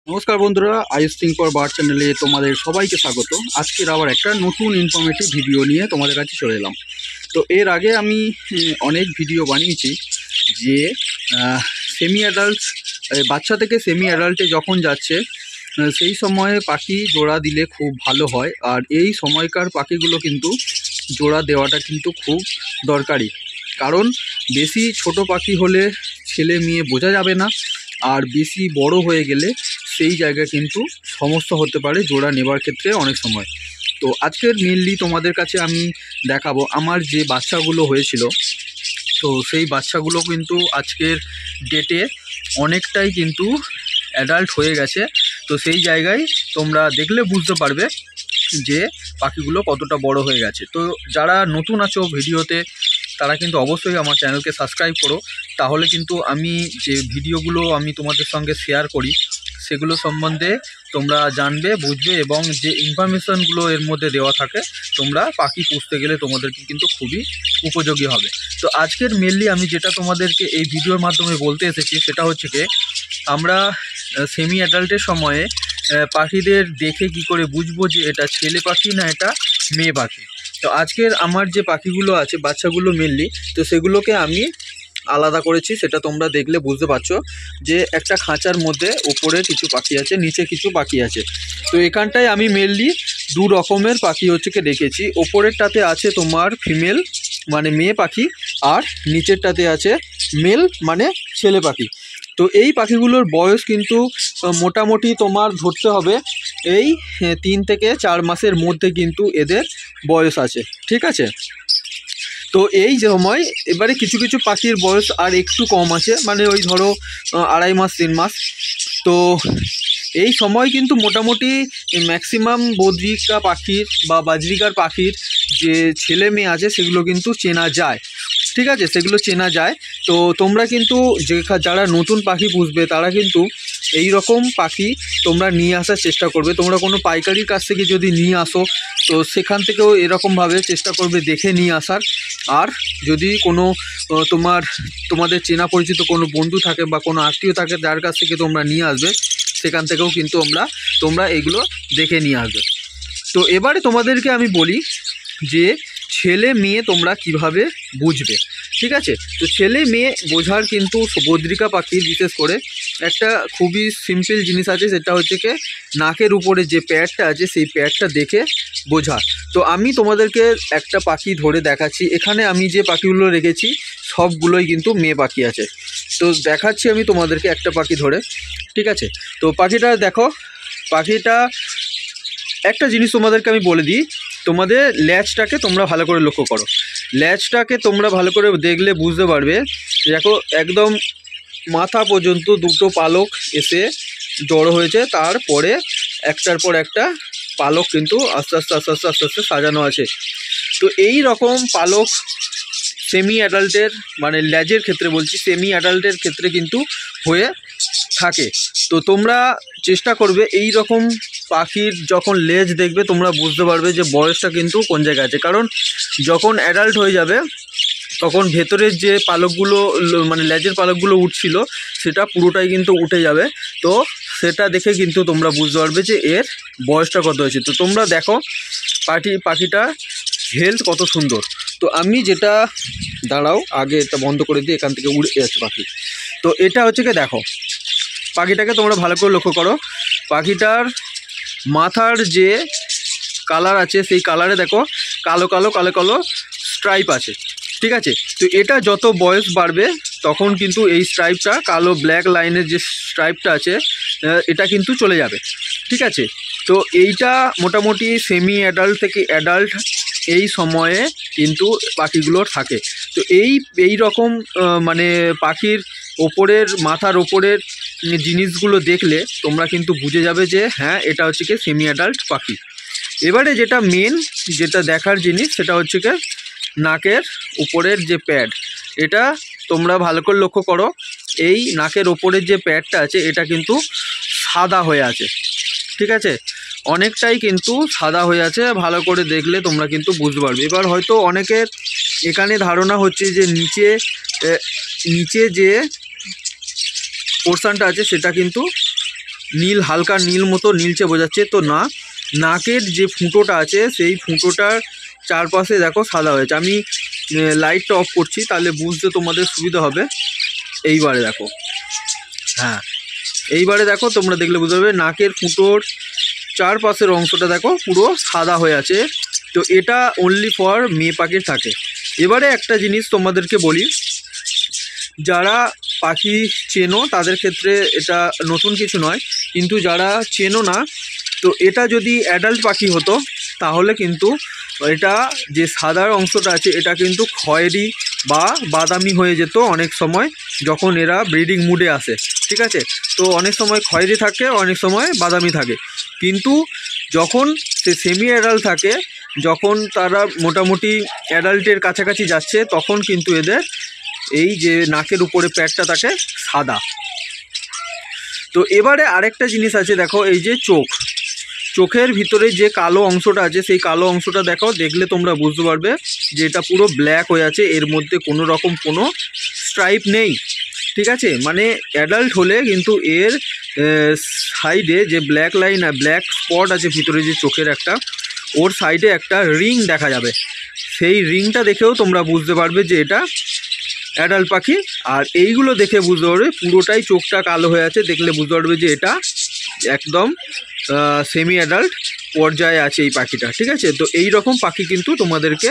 নমস্কার বন্ধুরা, আইস think for bird চ্যানেলে তোমাদের সবাইকে স্বাগত। আজকের আবার একটা নতুন ইনফরমেটিভ ভিডিও নিয়ে তোমাদের কাছে চলে এলাম। তো এর আগে আমি অনেক ভিডিও বানিয়েছি যে সেমি অ্যাডাল্ট বাচ্চা থেকে সেমি অ্যাডাল্টে যখন যাচ্ছে সেই সময়ে পাখি জোড়া দিলে খুব ভালো হয়। আর এই সময়কার পাখিগুলো কিন্তু জোড়া দেওয়াটা কিন্তু খুব দরকারি, কারণ বেশি ছোট পাখি হলে ছেলে মেয়ে বোঝা যাবে না, আর বেশি বড় হয়ে গেলে সেই জায়গায় কিন্তু সমস্যা হতে পারে জোড়া নেবার ক্ষেত্রে অনেক সময়। তো আজকের মেনলি তোমাদের কাছে আমি দেখাবো আমার যে বাচ্চাগুলো হয়েছিল। তো সেই বাচ্চাগুলো কিন্তু আজকের ডেটে অনেকটাই কিন্তু অ্যাডাল্ট হয়ে গেছে। তো সেই জায়গায় তোমরা দেখলে বুঝতে পারবে যে পাখিগুলো কতটা বড় হয়ে গেছে। তো যারা নতুন আছো ভিডিওতে তারা কিন্তু অবশ্যই আমার চ্যানেলকে সাবস্ক্রাইব করো, তাহলে কিন্তু আমি যে ভিডিওগুলো আমি তোমাদের সঙ্গে শেয়ার করি সেগুলো সম্বন্ধে তোমরা জানবে, বুঝবে, এবং যে ইনফরমেশানগুলো এর মধ্যে দেওয়া থাকে তোমরা পাখি পুষতে গেলে তোমাদেরকে কিন্তু খুবই উপযোগী হবে। তো আজকের মেনলি আমি যেটা তোমাদেরকে এই ভিডিওর মাধ্যমে বলতে এসেছি সেটা হচ্ছে যে আমরা সেমি অ্যাডাল্টের সময়ে পাখিদের দেখে কি করে বুঝবো যে এটা ছেলে পাখি না এটা মেয়ে পাখি। তো আজকের আমার যে পাখিগুলো আছে বাচ্চাগুলো মেনলি, তো সেগুলোকে আমি আলাদা করেছি, সেটা তোমরা দেখলে বুঝতে পারছো যে একটা খাঁচার মধ্যে উপরে কিছু পাখি আছে, নিচে কিছু পাখি আছে। তো এখানটায় আমি মেনলি দু রকমের পাখি হচ্ছে রেখেছি। ওপরেরটাতে আছে তোমার ফিমেল মানে মেয়ে পাখি, আর নিচেরটাতে আছে মেল মানে ছেলে পাখি। তো এই পাখিগুলোর বয়স কিন্তু মোটামুটি তোমার ধরতে হবে এই 3 থেকে 4 মাসের মধ্যে কিন্তু এদের বয়স আছে, ঠিক আছে। তো এই সময় এবারে কিছু কিছু পাখির বয়স আর একটু কম আছে, মানে ওই ধরো 2.5 মাস 3 মাস। তো এই সময় কিন্তু মোটামুটি ম্যাক্সিমাম বদ্রিকা পাখির বা বাজরিকার পাখির যে ছেলে মেয়ে আছে সেগুলো কিন্তু চেনা যায়, ঠিক আছে, সেগুলো চেনা যায়। তো তোমরা কিন্তু যারা নতুন পাখি পুষবে তারা কিন্তু এই রকম পাখি তোমরা নিয়ে আসার চেষ্টা করবে। তোমরা কোনো পাইকারির কাছ থেকে যদি নিয়ে আসো তো সেখান থেকেও এরকমভাবে চেষ্টা করবে দেখে নিয়ে আসার। আর যদি কোনো তোমাদের চেনা পরিচিত কোনো বন্ধু থাকে বা কোনো আত্মীয় থাকে যার কাছ থেকে তোমরা নিয়ে আসবে, সেখান থেকেও কিন্তু তোমরা এগুলো দেখে নিয়ে আসবে। তো এবারে তোমাদেরকে আমি বলি যে ছেলে মেয়ে তোমরা কিভাবে বুঝবে, ঠিক আছে। তো ছেলে মেয়ে বোঝার কিন্তু বদ্রিকা পাখির বিশেষ করে একটা খুবই সিম্পল জিনিস আছে, সেটা হচ্ছে কি নাকের উপরে যে প্যাডটা আছে সেই প্যাডটা দেখে বোঝা। তো আমি তোমাদেরকে একটা পাখি ধরে দেখাচ্ছি। এখানে আমি যে পাখিগুলো রেখেছি সবগুলোই কিন্তু মেয়ে পাখি আছে। তো দেখাচ্ছি আমি তোমাদেরকে একটা পাখি ধরে, ঠিক আছে। তো পাখিটা দেখো, পাখিটা একটা জিনিস তোমাদেরকে আমি বলে দিই, তোমাদের ল্যাজটাকে তোমরা ভালো করে লক্ষ্য করো। ল্যাজটাকে তোমরা ভালো করে দেখলে বুঝতে পারবে, দেখো একদম মাথা পর্যন্ত দুটো পালক এসে জড়ো হয়েছে, তারপরে একটার পর একটা পালক কিন্তু আস্তে আস্তে আস্তে আস্তে আস্তে আস্তে সাজানো আছে। তো এই রকম পালক সেমি অ্যাডাল্টের মানে ল্যাজের ক্ষেত্রে বলছি, সেমি অ্যাডাল্টের ক্ষেত্রে কিন্তু হয়ে থাকে। তো তোমরা চেষ্টা করবে এই রকম পাখির যখন লেজ দেখবে তোমরা বুঝতে পারবে যে বয়সটা কিন্তু কোন জায়গায় আছে, কারণ যখন অ্যাডাল্ট হয়ে যাবে তখন ভেতরের যে পালকগুলো মানে লেজের পালকগুলো উঠছিল সেটা পুরোটাই কিন্তু উঠে যাবে। তো সেটা দেখে কিন্তু তোমরা বুঝতে পারবে যে এর বয়সটা কত হয়েছে। তো তোমরা দেখো পাখিটা হেলথ কত সুন্দর। তো আমি যেটা দাঁড়াও আগে এটা বন্ধ করে দিই, এখান থেকে উড়ে যাচ্ছে পাখি। তো এটা হচ্ছে কি দেখো, পাখিটাকে তোমরা ভালো করে লক্ষ্য করো, পাখিটার মাথার যে কালার আছে সেই কালারে দেখো কালো কালো কালো কালো স্ট্রাইপ আছে, ঠিক আছে। তো এটা যত বয়স বাড়বে তখন কিন্তু এই স্ট্রাইপটা কালো ব্ল্যাক লাইনের যে স্ট্রাইপটা আছে এটা কিন্তু চলে যাবে, ঠিক আছে। তো এইটা মোটামুটি সেমি অ্যাডাল্ট থেকে অ্যাডাল্ট এই সময়ে কিন্তু পাখিগুলোর থাকে। তো এই রকম মানে পাখির ওপরের মাথার ওপরের জিনিসগুলো দেখলে তোমরা কিন্তু বুঝে যাবে যে হ্যাঁ এটা হচ্ছে কি সেমি অ্যাডাল্ট পাখি। এবারে যেটা দেখার জিনিস সেটা হচ্ছে কি নাকের উপরের যে প্যাড, এটা তোমরা ভালো করে লক্ষ্য করো, এই নাকের ওপরের যে প্যাডটা আছে এটা কিন্তু সাদা হয়ে আছে, ঠিক আছে, অনেকটাই কিন্তু সাদা হয়ে আছে। ভালো করে দেখলে তোমরা কিন্তু বুঝতে পারবে। এবার হয়তো অনেকের এখানে ধারণা হচ্ছে যে নিচে যে পোর্শনটা আছে সেটা কিন্তু নীল, হালকা নীল মতো নীলচে বোঝাচ্ছে, তো না, নাকের যে ফুটোটা আছে সেই ফুটোটার চারপাশে দেখো সাদা হয়েছে। আমি লাইটটা অফ করছি তাহলে বুঝতে তোমাদের সুবিধা হবে। এইবারে দেখো, হ্যাঁ এইবারে দেখো, তোমরা দেখলে বুঝতে পারবে নাকের ফুটোর চারপাশের অংশটা দেখো পুরো সাদা হয়ে আছে। তো এটা অনলি ফর মেয়ে পাখির থাকে। এবারে একটা জিনিস তোমাদেরকে বলি, যারা পাখি চেনো তাদের ক্ষেত্রে এটা নতুন কিছু নয়, কিন্তু যারা চেনো না, তো এটা যদি অ্যাডাল্ট পাখি হতো তাহলে কিন্তু এটা যে সাদার অংশটা আছে এটা কিন্তু খয়েরি বা বাদামি হয়ে যেত অনেক সময় যখন এরা ব্রিডিং মুডে আসে, ঠিক আছে। তো অনেক সময় খয়েরি থাকে, অনেক সময় বাদামি থাকে, কিন্তু যখন সে সেমি অ্যাডাল্ট থাকে, যখন তারা মোটামুটি অ্যাডাল্টের কাছাকাছি যাচ্ছে, তখন কিন্তু এদের এই যে নাকের উপরে প্যাডটা থাকে সাদা। তো এবারে আরেকটা জিনিস আছে, দেখো এই যে চোখের ভিতরে যে কালো অংশটা আছে সেই কালো অংশটা দেখো, দেখলে তোমরা বুঝতে পারবে যে এটা পুরো ব্ল্যাক হয়ে আছে, এর মধ্যে কোনো রকম কোনো স্ট্রাইপ নেই, ঠিক আছে। মানে অ্যাডাল্ট হলে কিন্তু এর সাইডে যে ব্ল্যাক লাইন আর ব্ল্যাক স্পট আছে ভিতরে যে চোখের একটা, ওর সাইডে একটা রিং দেখা যাবে, সেই রিংটা দেখেও তোমরা বুঝতে পারবে যে এটা অ্যাডাল্ট পাখি। আর এইগুলো দেখে বুঝতে পারবে পুরোটাই চোখটা কালো হয়ে আছে, দেখলে বুঝতে পারবে যে এটা একদম সেমি অ্যাডাল্ট পর্যায়ে আছে এই পাখিটা, ঠিক আছে। তো এই রকম পাখি কিন্তু তোমাদেরকে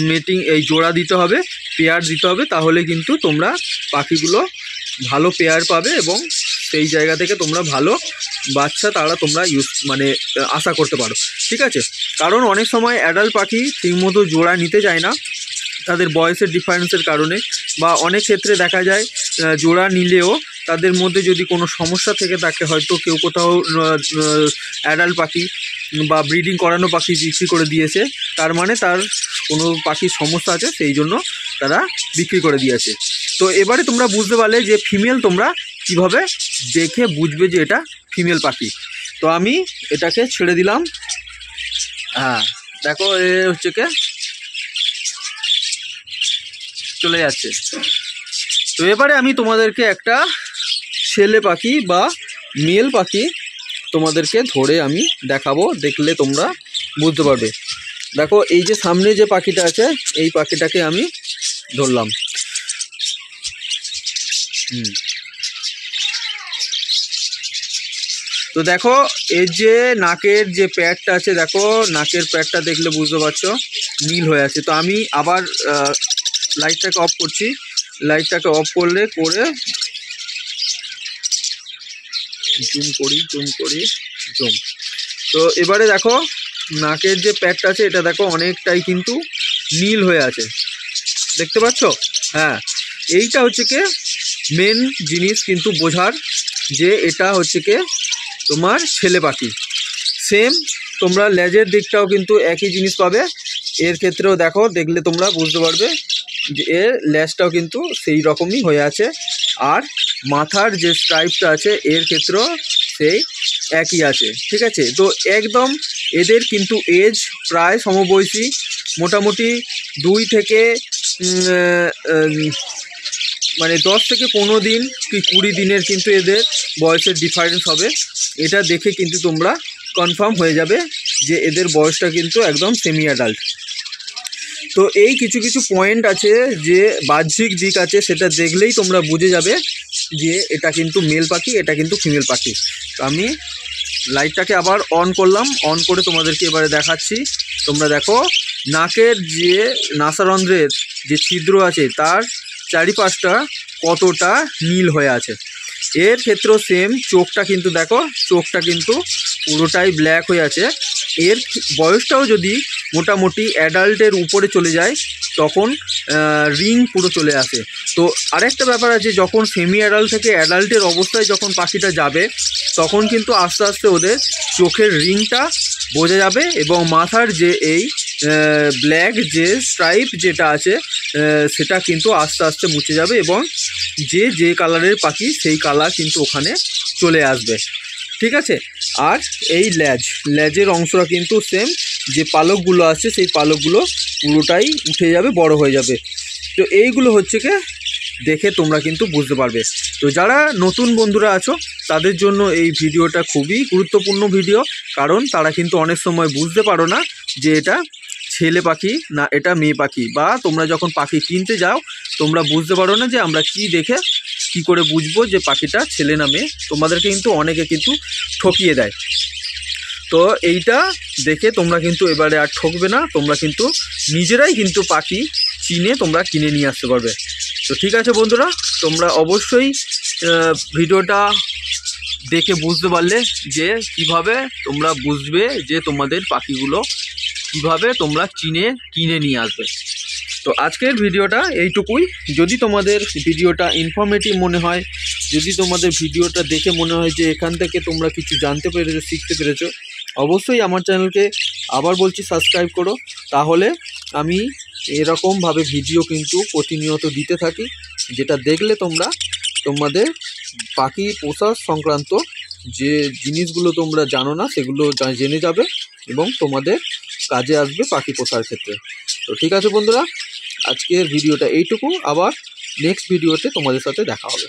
মেটিং এই জোড়া দিতে হবে, পেয়ার দিতে হবে, তাহলে কিন্তু তোমরা পাখিগুলো ভালো পেয়ার পাবে এবং সেই জায়গা থেকে তোমরা ভালো বাচ্চা তোমরা মানে আশা করতে পারো, ঠিক আছে। কারণ অনেক সময় অ্যাডাল্ট পাখি ঠিকমতো জোড়া নিতে চায় না তাদের বয়সের ডিফারেন্সের কারণে, বা অনেক ক্ষেত্রে দেখা যায় জোড়া নিলেও তাদের মধ্যে যদি কোনো সমস্যা থেকে থাকে, হয়তো কেউ কোথাও অ্যাডাল্ট পাখি বা ব্রিডিং করানো পাখি বিক্রি করে দিয়েছে, তার মানে তার কোনো পাখির সমস্যা আছে, সেই জন্য তারা বিক্রি করে দিয়েছে। তো এবারে তোমরা বুঝতে পারলে যে ফিমেল তোমরা কিভাবে দেখে বুঝবে যে এটা ফিমেল পাখি। তো আমি এটাকে ছেড়ে দিলাম, হ্যাঁ দেখো এ হচ্ছে কে চলে যাচ্ছে। তো এবারে আমি তোমাদেরকে একটা ছেলে পাখি বা মেল পাখি তোমাদেরকে ধরে আমি দেখাবো, দেখলে তোমরা বুঝতে পারবে। দেখো এই যে সামনে যে পাখিটা আছে এই পাখিটাকে আমি ধরলাম, তো দেখো এর যে নাকের যে প্যাডটা আছে, দেখো নাকের প্যাডটা দেখলে বুঝতে পারছো নীল হয়ে আছে। তো আমি আবার লাইটটাকে অফ করছি, লাইটটাকে অফ করে জুম করি। তো এবারে দেখো নাকের যে প্যাডটা আছে এটা দেখো অনেকটাই কিন্তু নীল হয়ে আছে, দেখতে পাচ্ছ। হ্যাঁ, এইটা হচ্ছে কি মেন জিনিস কিন্তু বোঝার, যে এটা হচ্ছে কি তোমার ছেলে পাখি। সেম তোমরা লেজের দিকটাও কিন্তু একই জিনিস পাবে, এর ক্ষেত্রেও দেখো, দেখলে তোমরা বুঝতে পারবে যে এর লেজটাও কিন্তু সেই রকমই হয়ে আছে, আর মাথার যে স্ট্রাইপটা আছে এর ক্ষেত্রেও সেই একই আছে, ঠিক আছে। তো একদম এদের কিন্তু এজ প্রায় সমবয়সী, মোটামুটি 2 থেকে মানে 10 থেকে 15 দিন কি 20 দিনের কিন্তু এদের বয়সের ডিফারেন্স হবে। এটা দেখে কিন্তু তোমরা কনফার্ম হয়ে যাবে যে এদের বয়সটা কিন্তু একদম সেমি অ্যাডাল্ট। তো এই কিছু কিছু পয়েন্ট আছে, যে বাহ্যিক দিক আছে, সেটা দেখলেই তোমরা বুঝে যাবে যে এটা কিন্তু মেল পাখি, এটা কিন্তু ফিমেল পাখি। তো আমি লাইটটাকে আবার অন করলাম, অন করে তোমাদেরকে এবারে দেখাচ্ছি। তোমরা দেখো নাকের যে নাসারন্ধ্রের যে ছিদ্র আছে তার চারিপাশটা কতটা নীল হয়ে আছে। এর ক্ষেত্রেও সেম, চোখটা কিন্তু দেখো, চোখটা কিন্তু পুরোটাই ব্ল্যাক হয়ে আছে। এর বয়সটাও যদি মোটামুটি অ্যাডাল্টের উপরে চলে যায় তখন রিং পুরো চলে আসে। তো আরেকটা ব্যাপার আছে, যখন সেমি অ্যাডাল্ট থেকে অ্যাডাল্টের অবস্থায় যখন পাখিটা যাবে তখন কিন্তু আস্তে আস্তে ওদের চোখের রিংটা বোঝা যাবে, এবং মাথার যে এই ব্ল্যাক যে স্ট্রাইপ যেটা আছে সেটা কিন্তু আস্তে আস্তে মুছে যাবে, এবং যে কালারের পাখি সেই কালার কিন্তু ওখানে চলে আসবে, ঠিক আছে। আর এই লেজের অংশটা কিন্তু সেম, যে পালকগুলো আছে সেই পালকগুলো পুরোটাই উঠে যাবে, বড় হয়ে যাবে। তো এইগুলো হচ্ছে কি দেখে তোমরা কিন্তু বুঝতে পারবে। তো যারা নতুন বন্ধুরা আছো তাদের জন্য এই ভিডিওটা খুবই গুরুত্বপূর্ণ ভিডিও, কারণ তারা কিন্তু অনেক সময় বুঝতে পারো না যে এটা ছেলে পাখি না এটা মেয়ে পাখি, বা তোমরা যখন পাখি কিনতে যাও তোমরা বুঝতে পারো না যে আমরা কি দেখে কি করে বুঝবো যে পাখিটা ছেলে না মেয়ে। তোমাদেরকে কিন্তু অনেকে কিন্তু ঠকিয়ে দেয়। তো এইটা দেখে তোমরা কিন্তু এবারে আর ঠকবে না, তোমরা কিন্তু নিজেরাই কিন্তু পাখি চিনে তোমরা কিনে নিয়ে আসতে পারবে। তো ঠিক আছে বন্ধুরা, তোমরা অবশ্যই ভিডিওটা দেখে বুঝতে পারলে যে কিভাবে তোমরা বুঝবে যে তোমাদের পাখিগুলো কিভাবে তোমরা চিনে কিনে নিয়ে আসবে। তো আজকের ভিডিওটা এইটুকুই। যদি তোমাদের ভিডিওটা ইনফরমেটিভ মনে হয়, যদি তোমাদের ভিডিওটা দেখে মনে হয় যে এখান থেকে তোমরা কিছু জানতে পেরেছো, শিখতে পেরেছো, অবশ্যই আমার চ্যানেলকে আবার বলছি সাবস্ক্রাইব করো। তাহলে আমি এরকমভাবে ভিডিও কিন্তু প্রতিনিয়ত দিতে থাকি, যেটা দেখলে তোমরা তোমাদের পাখি পোষা সংক্রান্ত যে জিনিসগুলো তোমরা জানো না সেগুলো জেনে যাবে এবং তোমাদের কাজে আসবে পাখি পোষার ক্ষেত্রে। তো ঠিক আছে বন্ধুরা, আজকের ভিডিওটা এইটুকু। আবার নেক্সট ভিডিওতে তোমাদের সাথে দেখা হবে।